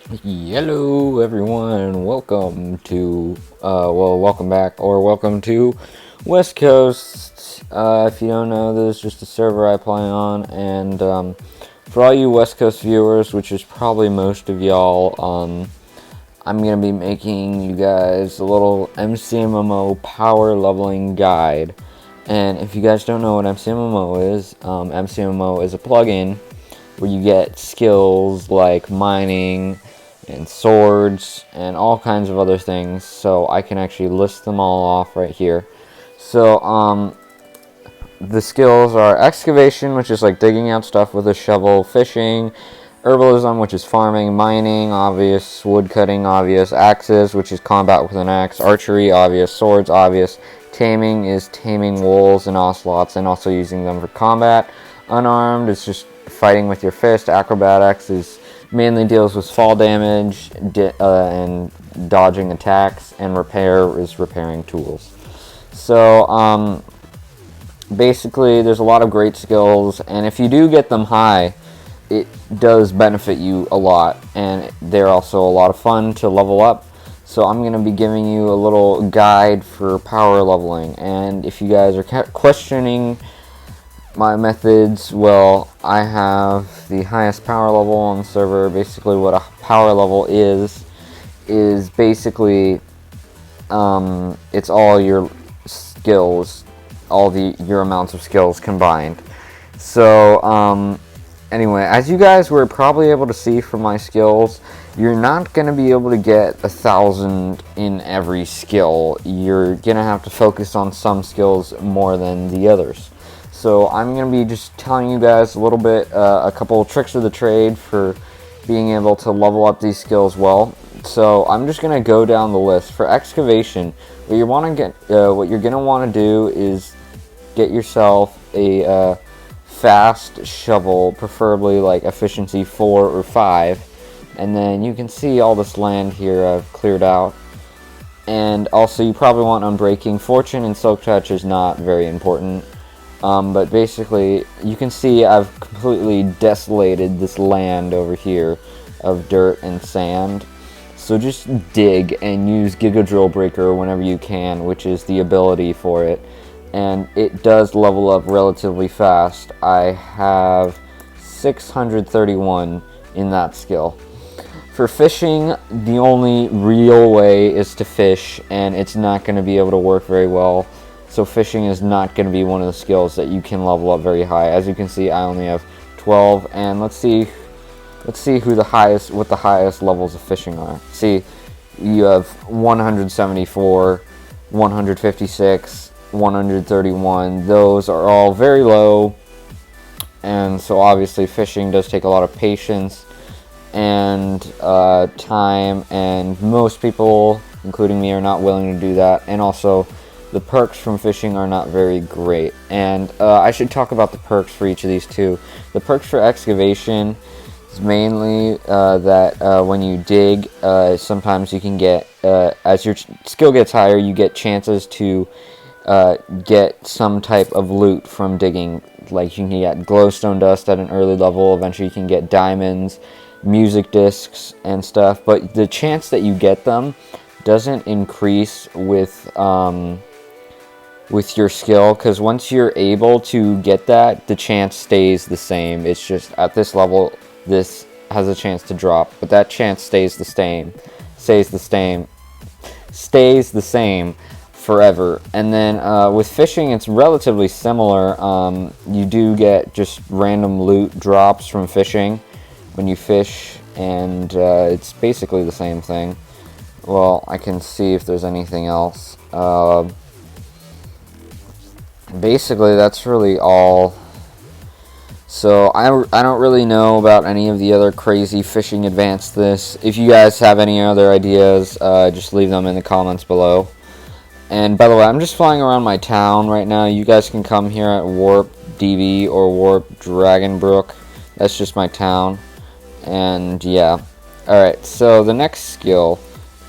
Hello everyone, welcome to, welcome back, or welcome to West Coast. If you don't know, this is just a server I play on, and for all you West Coast viewers, which is probably most of y'all, I'm going to be making you guys a little MCMMO power leveling guide. And if you guys don't know what MCMMO is a plugin where you get skills like mining and swords and all kinds of other things, so I can actually list them all off right here. So the skills are excavation, which is like digging out stuff with a shovel, fishing, herbalism, which is farming, mining, obvious, wood cutting, obvious, axes, which is combat with an axe, archery, obvious, swords, obvious, taming is taming wolves and ocelots and also using them for combat, unarmed is just fighting with your fist, acrobatics is mainly deals with fall damage and dodging attacks, and repair is repairing tools. So basically there's a lot of great skills, and if you do get them high, it does benefit you a lot, and they're also a lot of fun to level up. So I'm going to be giving you a little guide for power leveling, and if you guys are questioning my methods, well, I have the highest power level on the server. Basically what a power level is basically it's all your skills, your amounts of skills combined. So anyway, as you guys were probably able to see from my skills, you're not going to be able to get 1,000 in every skill. You're going to have to focus on some skills more than the others. So I'm going to be just telling you guys a little bit, a couple of tricks of the trade for being able to level up these skills well. So I'm just going to go down the list. For excavation, what you're going to want to do is get yourself a fast shovel, preferably like efficiency 4 or 5, and then you can see all this land here I've cleared out. And also you probably want unbreaking. Fortune and silk touch is not very important. But basically, you can see I've completely desolated this land over here of dirt and sand. So just dig and use Giga Drill Breaker whenever you can, which is the ability for it. And it does level up relatively fast. I have 631 in that skill. For fishing, the only real way is to fish, and it's not going to be able to work very well. So fishing is not going to be one of the skills that you can level up very high. As you can see, I only have 12, and let's see who what the highest levels of fishing are. See, you have 174, 156, 131. Those are all very low, and so obviously fishing does take a lot of patience and time, and most people, including me, are not willing to do that. And also, the perks from fishing are not very great. And I should talk about the perks for each of these too. The perks for excavation is mainly that when you dig, sometimes you can get, as your skill gets higher, you get chances to get some type of loot from digging. Like you can get glowstone dust at an early level, eventually you can get diamonds, music discs, and stuff. But the chance that you get them doesn't increase with your skill, because once you're able to get that, the chance stays the same. It's just at this level, this has a chance to drop, but that chance stays the same forever. And then with fishing, it's relatively similar. You do get just random loot drops from fishing when you fish, and it's basically the same thing. Well, I can see if there's anything else. Basically, that's really all. So I don't really know about any of the other crazy fishing advanced this. If you guys have any other ideas, just leave them in the comments below. And by the way, I'm just flying around my town right now. You guys can come here at Warp DB or Warp Dragonbrook. That's just my town. And yeah. Alright, so the next skill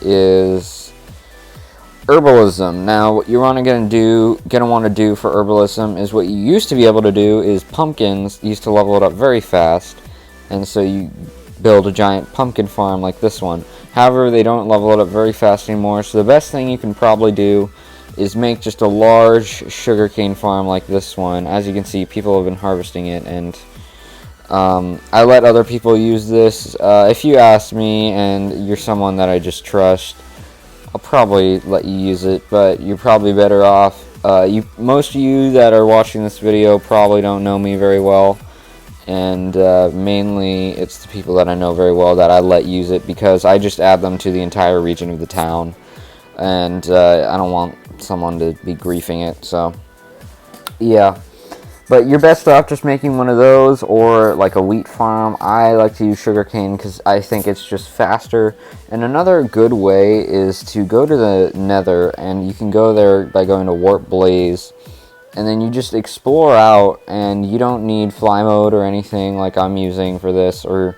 is herbalism. Now, what you're gonna want to do for herbalism is what you used to be able to do is pumpkins used to level it up very fast, and so you build a giant pumpkin farm like this one. However, they don't level it up very fast anymore, so the best thing you can probably do is make just a large sugarcane farm like this one. As you can see, people have been harvesting it, and I let other people use this. If you ask me and you're someone that I just trust, I'll probably let you use it, but you're probably better off. Most of you that are watching this video probably don't know me very well, and mainly it's the people that I know very well that I let use it, because I just add them to the entire region of the town, and I don't want someone to be griefing it. So yeah, but you're best off just making one of those, or like a wheat farm. I like to use sugarcane because I think it's just faster. And another good way is to go to the Nether, and you can go there by going to Warp Blaze, and then you just explore out, and you don't need fly mode or anything like I'm using for this, or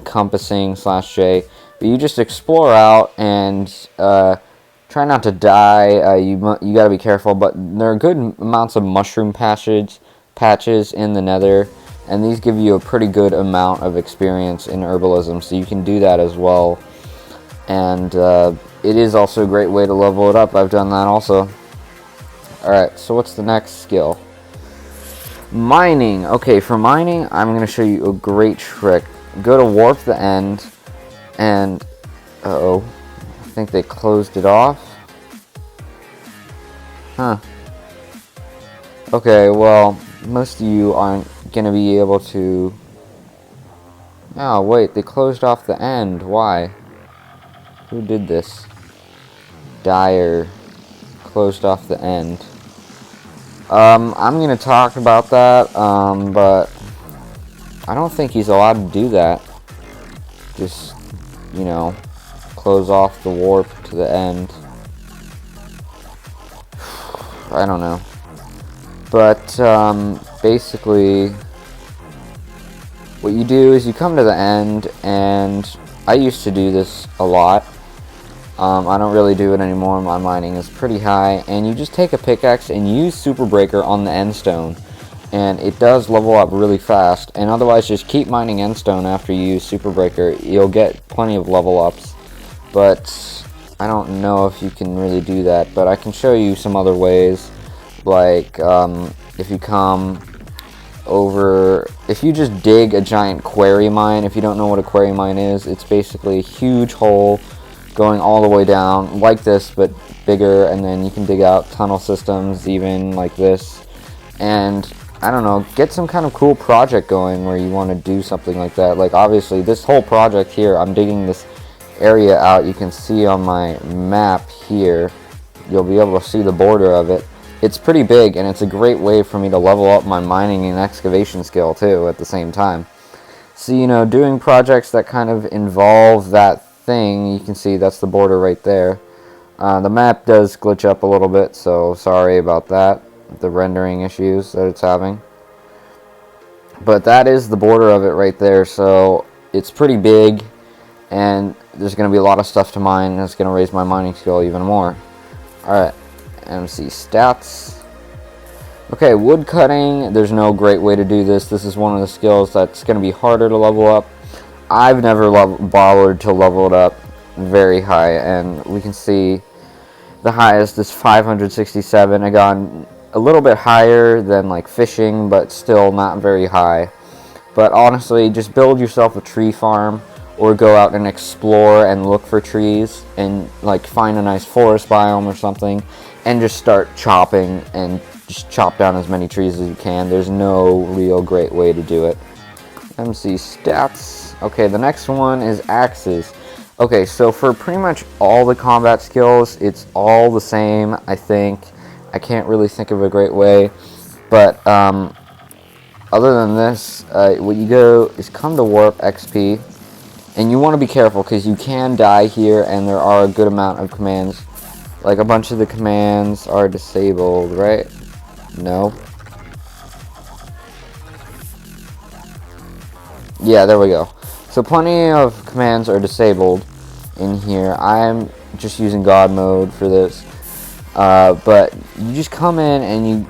compassing /J, but you just explore out and try not to die. You gotta be careful, but there are good amounts of mushroom patches in the Nether, and these give you a pretty good amount of experience in herbalism, so you can do that as well. And it is also a great way to level it up. I've done that also. Alright, so what's the next skill? Mining. Okay, for mining, I'm going to show you a great trick. Go to Warp the End, and I think they closed it off. Huh. Okay, well, most of you aren't going to be able to... Oh, wait, they closed off the end. Why? Who did this? Dyer closed off the end. I'm going to talk about that, but I don't think he's allowed to do that. Just, close off the warp to the end. I don't know. But, basically, what you do is you come to the end, and I used to do this a lot. I don't really do it anymore. My mining is pretty high, and you just take a pickaxe and use Super Breaker on the end stone, and it does level up really fast. And otherwise, just keep mining end stone after you use Super Breaker. You'll get plenty of level ups, but I don't know if you can really do that. But I can show you some other ways, like if you come over, if you just dig a giant quarry mine. If you don't know what a quarry mine is, it's basically a huge hole going all the way down like this, but bigger, and then you can dig out tunnel systems even like this, and I don't know, get some kind of cool project going where you want to do something like that. Like obviously this whole project here, I'm digging this area out. You can see on my map here, you'll be able to see the border of it. It's pretty big, and it's a great way for me to level up my mining and excavation skill too at the same time. So doing projects that kind of involve that thing, you can see that's the border right there. The map does glitch up a little bit, so sorry about that, the rendering issues that it's having. But that is the border of it right there, so it's pretty big, and there's going to be a lot of stuff to mine, and it's going to raise my mining skill even more. Alright, MC stats. Okay, wood cutting, there's no great way to do this. This is one of the skills that's going to be harder to level up. I've never bothered to level it up very high, and we can see the highest is 567. I got a little bit higher than like fishing, but still not very high. But honestly, just build yourself a tree farm, or go out and explore and look for trees, and like find a nice forest biome or something, and just start chopping and just chop down as many trees as you can. There's no real great way to do it. MC stats. Okay, the next one is axes. Okay, so for pretty much all the combat skills, it's all the same, I think. I can't really think of a great way. But other than this, what you go is come to Warp XP. And you want to be careful, because you can die here, and there are a good amount of commands. Like a bunch of the commands are disabled, right? No. Yeah, there we go. So plenty of commands are disabled in here. I'm just using God mode for this. But you just come in and you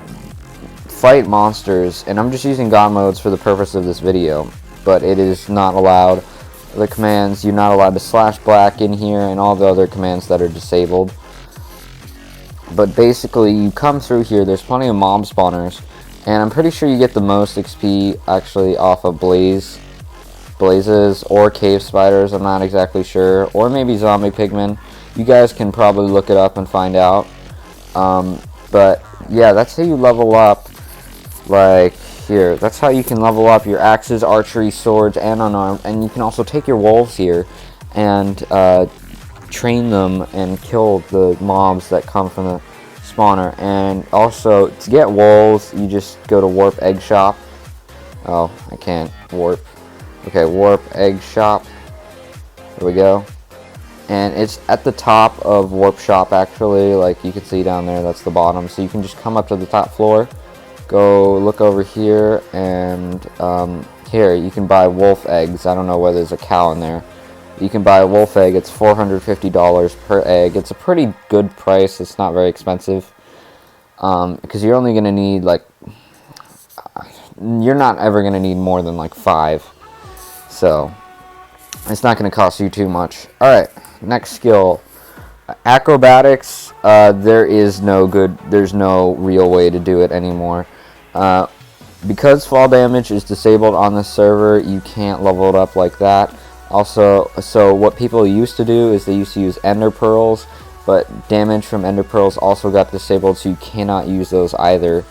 fight monsters. And I'm just using God modes for the purpose of this video. But it is not allowed the commands. You're not allowed to slash black in here, and all the other commands that are disabled. But basically, you come through here, there's plenty of mob spawners, and I'm pretty sure you get the most XP actually off of blazes or cave spiders. I'm not exactly sure, or maybe zombie pigmen. You guys can probably look it up and find out. But yeah, that's how you level up. Like here, that's how you can level up your axes, archery, swords, and unarmed. And you can also take your wolves here and train them and kill the mobs that come from the spawner. And also, to get wolves, you just go to warp egg shop. Oh, I can't warp. Okay, warp egg shop. There we go. And it's at the top of warp shop, actually. Like you can see down there, that's the bottom. So you can just come up to the top floor, go look over here, and here you can buy wolf eggs. I don't know whether there's a cow in there. You can buy a wolf egg. It's $450 per egg. It's a pretty good price. It's not very expensive, because you're only gonna need you're not ever gonna need more than like 5. So it's not going to cost you too much. Alright, next skill. Acrobatics. There's no real way to do it anymore. Because fall damage is disabled on this server, you can't level it up like that. Also, so what people used to do is they used to use ender pearls, but damage from ender pearls also got disabled, so you cannot use those either.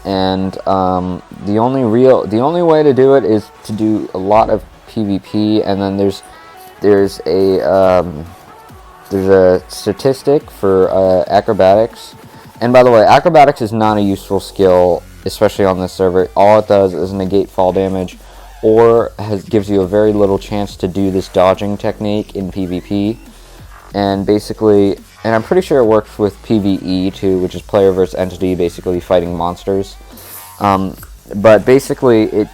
And the only way to do it is to do a lot of PvP, and then there's a statistic for acrobatics. And by the way, acrobatics is not a useful skill, especially on this server. All it does is negate fall damage, or gives you a very little chance to do this dodging technique in PvP. And basically, and I'm pretty sure it works with PvE too, which is player versus entity, basically fighting monsters. But basically, it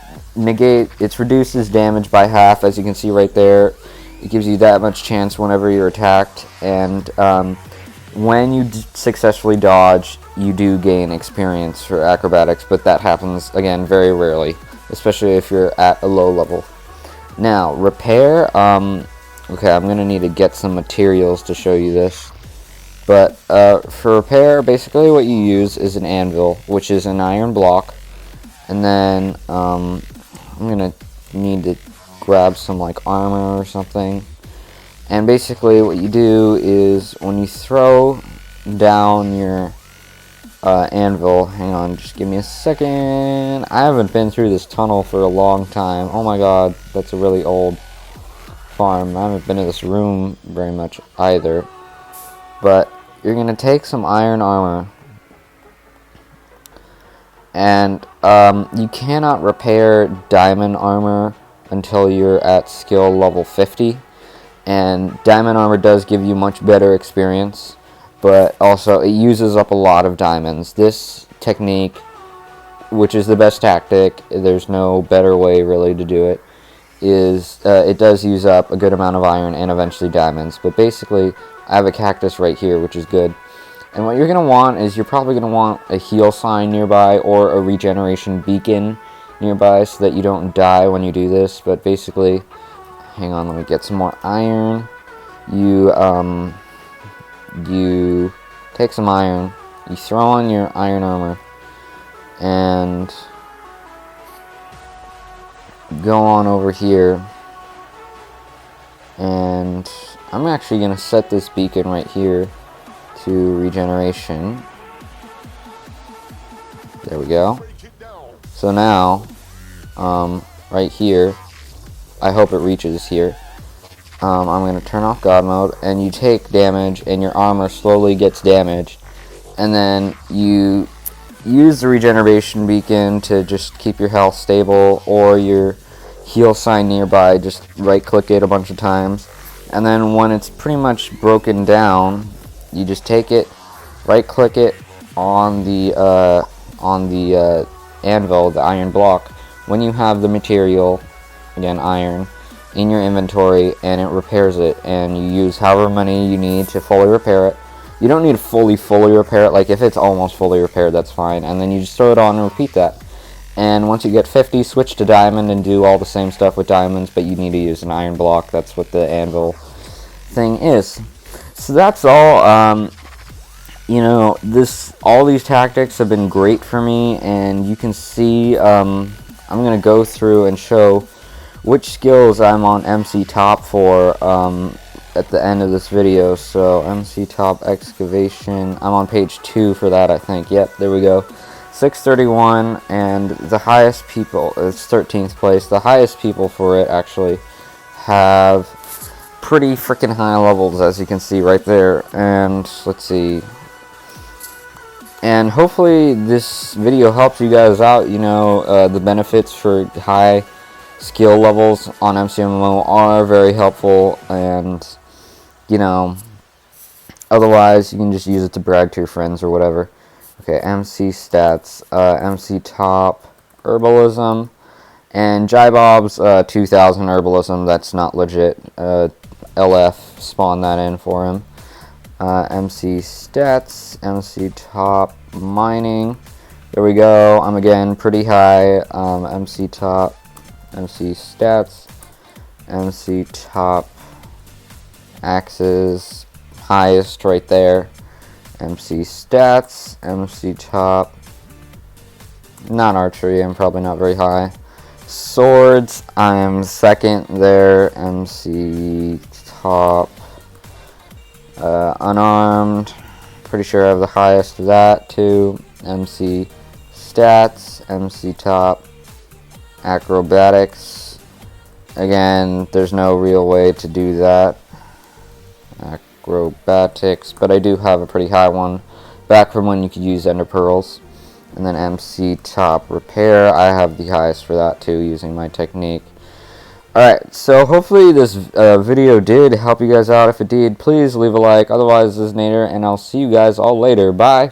reduces damage by half, as you can see right there. It gives you that much chance whenever you're attacked, and when you successfully dodge, you do gain experience for acrobatics, but that happens, again, very rarely, especially if you're at a low level. Now, repair. Okay, I'm going to need to get some materials to show you this. But for repair, basically what you use is an anvil, which is an iron block. And then I'm going to need to grab some like armor or something. And basically what you do is when you throw down your anvil, hang on, just give me a second. I haven't been through this tunnel for a long time. Oh my god, that's a really old farm. I haven't been in this room very much either. But you're going to take some iron armor. And you cannot repair diamond armor until you're at skill level 50. And diamond armor does give you much better experience, but also it uses up a lot of diamonds. This technique, which is the best tactic, there's no better way really to do it, is it does use up a good amount of iron and eventually diamonds. But basically, I have a cactus right here, which is good. And what you're going to want is you're probably going to want a heal sign nearby or a regeneration beacon nearby so that you don't die when you do this. But basically, hang on, let me get some more iron. You take some iron, you throw on your iron armor, and go on over here. And I'm actually going to set this beacon right here to regeneration. There we go. So now, right here, I hope it reaches here. I'm going to turn off God mode, and you take damage, and your armor slowly gets damaged. And then you use the regeneration beacon to just keep your health stable, or your heal sign nearby, just right-click it a bunch of times. And then when it's pretty much broken down, you just take it, right-click it on the anvil, the iron block, when you have the material, again iron, in your inventory, and it repairs it, and you use however many you need to fully repair it. You don't need to fully repair it. Like if it's almost fully repaired, that's fine, and then you just throw it on and repeat that. And once you get 50, switch to diamond and do all the same stuff with diamonds, but you need to use an iron block. That's what the anvil thing is. So that's all. You know, all these tactics have been great for me, and you can see I'm going to go through and show which skills I'm on MC Top for at the end of this video. So MC Top Excavation, I'm on page 2 for that, I think. Yep, there we go. 631, and the highest people, it's 13th place. The highest people for it actually have pretty freaking high levels, as you can see right there. And let's see. And hopefully this video helps you guys out. You know, the benefits for high skill levels on MCMMO are very helpful, and you know, otherwise you can just use it to brag to your friends or whatever. Okay, MC stats, MC top herbalism, and Jybob's 2000 herbalism. That's not legit. LF spawned that in for him. MC stats, MC top mining. There we go. I'm again pretty high. MC top, MC stats, MC top axes, highest right there. MC stats, MC top, not archery, I'm probably not very high. Swords, I am second there. MC top, unarmed, pretty sure I have the highest of that too. MC stats, MC top, acrobatics, again there's no real way to do that, acrobatics, but I do have a pretty high one back from when you could use ender pearls. And then MC top repair, I have the highest for that too, using my technique. Alright, so hopefully this video did help you guys out. If it did, please leave a like. Otherwise, this is Nader, and I'll see you guys all later. Bye!